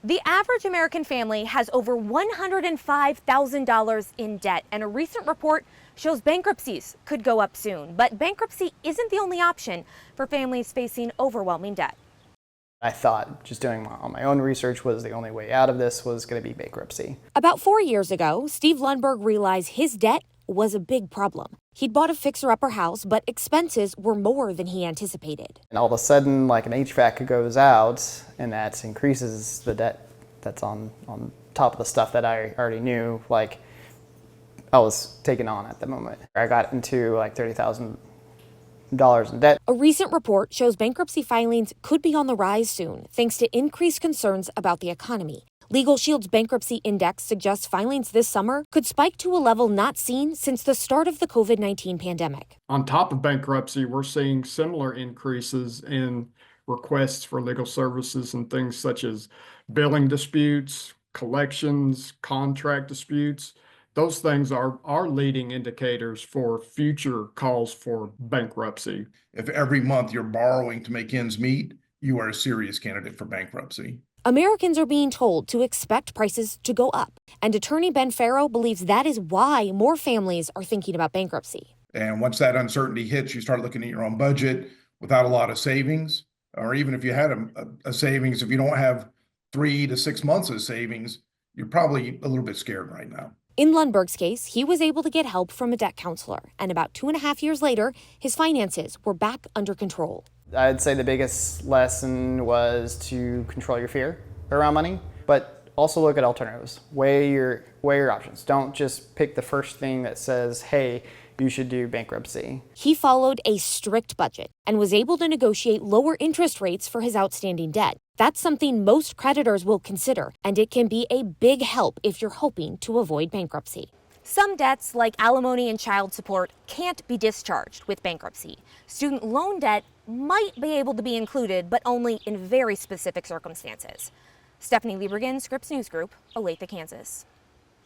The average American family has over $105,000 in debt, and a recent report shows bankruptcies could go up soon. But bankruptcy isn't the only option for families facing overwhelming debt. I thought just doing all my own research was the only way out of this was going to be bankruptcy. About 4 years ago, Steve Lundberg realized his debt was a big problem. He'd bought a fixer-upper house, but expenses were more than he anticipated. And all of a sudden, like an HVAC goes out, and that increases the debt that's on top of the stuff that I already knew, like I was taking on at the moment. I got into like $30,000 in debt. A recent report shows bankruptcy filings could be on the rise soon, thanks to increased concerns about the economy. Legal Shield's Bankruptcy Index suggests filings this summer could spike to a level not seen since the start of the COVID-19 pandemic. On top of bankruptcy, we're seeing similar increases in requests for legal services and things such as billing disputes, collections, contract disputes. Those things are leading indicators for future calls for bankruptcy. If every month you're borrowing to make ends meet, you are a serious candidate for bankruptcy. Americans are being told to expect prices to go up, and attorney Ben Farrow believes that is why more families are thinking about bankruptcy. And once that uncertainty hits, you start looking at your own budget without a lot of savings, or even if you had a savings, if you don't have 3 to 6 months of savings, you're probably a little bit scared right now. In Lundberg's case, he was able to get help from a debt counselor, and about 2.5 years later, his finances were back under control. I'd say the biggest lesson was to control your fear around money, but also look at alternatives. Weigh your options. Don't just pick the first thing that says, hey, you should do bankruptcy. He followed a strict budget and was able to negotiate lower interest rates for his outstanding debt. That's something most creditors will consider, and it can be a big help if you're hoping to avoid bankruptcy. Some debts, like alimony and child support, can't be discharged with bankruptcy. Student loan debt might be able to be included, but only in very specific circumstances. Stephanie Liebergen, Scripps News Group, Olathe, Kansas.